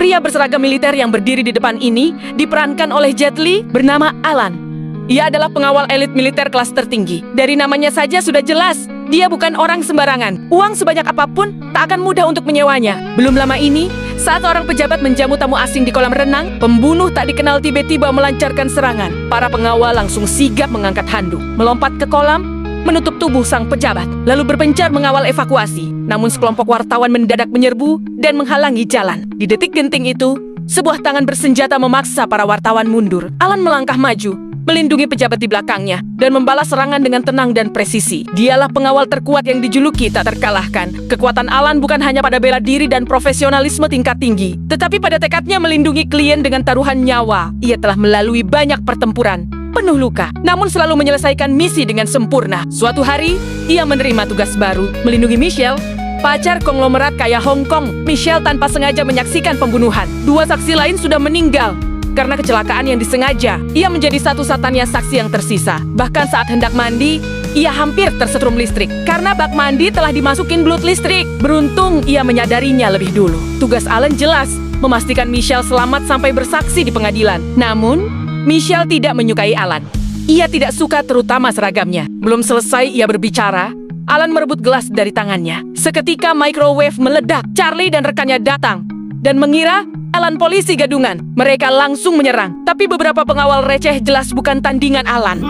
Pria berseragam militer yang berdiri di depan ini diperankan oleh Jet Li bernama Alan. Ia adalah pengawal elit militer kelas tertinggi. Dari namanya saja sudah jelas, dia bukan orang sembarangan. Uang sebanyak apapun tak akan mudah untuk menyewanya. Belum lama ini, saat orang pejabat menjamu tamu asing di kolam renang, pembunuh tak dikenal tiba-tiba melancarkan serangan. Para pengawal langsung sigap mengangkat handuk, melompat ke kolam, menutup tubuh sang pejabat, lalu berpencar mengawal evakuasi. Namun sekelompok wartawan mendadak menyerbu dan menghalangi jalan. Di detik genting itu, sebuah tangan bersenjata memaksa para wartawan mundur. Alan melangkah maju, melindungi pejabat di belakangnya, dan membalas serangan dengan tenang dan presisi. Dialah pengawal terkuat yang dijuluki tak terkalahkan. Kekuatan Alan bukan hanya pada bela diri dan profesionalisme tingkat tinggi, tetapi pada tekadnya melindungi klien dengan taruhan nyawa. Ia telah melalui banyak pertempuran, penuh luka, namun selalu menyelesaikan misi dengan sempurna. Suatu hari, ia menerima tugas baru, melindungi Michelle, pacar konglomerat kaya Hong Kong. Michelle tanpa sengaja menyaksikan pembunuhan. Dua saksi lain sudah meninggal karena kecelakaan yang disengaja. Ia menjadi satu-satunya saksi yang tersisa. Bahkan saat hendak mandi, ia hampir tersetrum listrik karena bak mandi telah dimasukin belut listrik. Beruntung ia menyadarinya lebih dulu. Tugas Alan jelas, memastikan Michelle selamat sampai bersaksi di pengadilan. Namun Michelle tidak menyukai Alan. Ia tidak suka terutama seragamnya. Belum selesai ia berbicara, Alan merebut gelas dari tangannya. Seketika microwave meledak. Charlie dan rekannya datang dan mengira Alan polisi gadungan. Mereka langsung menyerang. Tapi beberapa pengawal receh jelas bukan tandingan Alan.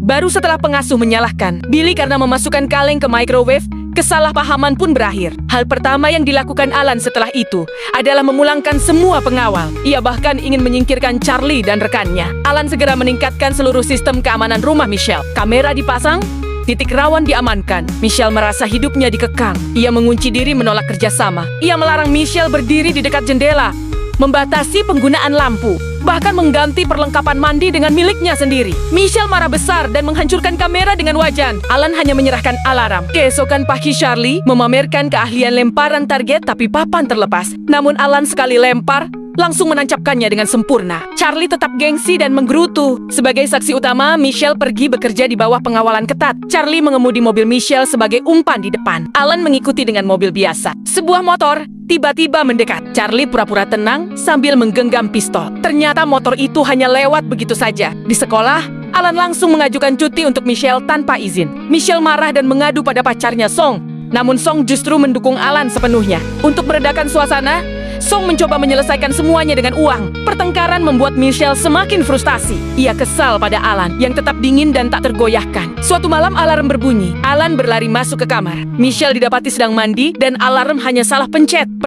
Baru setelah pengasuh menyalahkan Billy karena memasukkan kaleng ke microwave, kesalahpahaman pun berakhir. Hal pertama yang dilakukan Alan setelah itu adalah memulangkan semua pengawal. Ia bahkan ingin menyingkirkan Charlie dan rekannya. Alan segera meningkatkan seluruh sistem keamanan rumah Michelle. Kamera dipasang, titik rawan diamankan. Michelle merasa hidupnya dikekang. Ia mengunci diri menolak kerjasama. Ia melarang Michelle berdiri di dekat jendela, membatasi penggunaan lampu, bahkan mengganti perlengkapan mandi dengan miliknya sendiri. Michelle marah besar dan menghancurkan kamera dengan wajan. Alan hanya menyerahkan alarm. Keesokan pagi Charlie memamerkan keahlian lemparan target tapi papan terlepas. Namun Alan sekali lempar, langsung menancapkannya dengan sempurna. Charlie tetap gengsi dan menggerutu. Sebagai saksi utama, Michelle pergi bekerja di bawah pengawalan ketat. Charlie mengemudi mobil Michelle sebagai umpan di depan. Alan mengikuti dengan mobil biasa. Sebuah motor tiba-tiba mendekat. Charlie pura-pura tenang sambil menggenggam pistol. Ternyata motor itu hanya lewat begitu saja. Di sekolah, Alan langsung mengajukan cuti untuk Michelle tanpa izin. Michelle marah dan mengadu pada pacarnya Song. Namun Song justru mendukung Alan sepenuhnya. Untuk meredakan suasana, Song mencoba menyelesaikan semuanya dengan uang. Pertengkaran membuat Michelle semakin frustasi. Ia kesal pada Alan yang tetap dingin dan tak tergoyahkan. Suatu malam alarm berbunyi. Alan berlari masuk ke kamar. Michelle didapati sedang mandi dan alarm hanya salah pencet.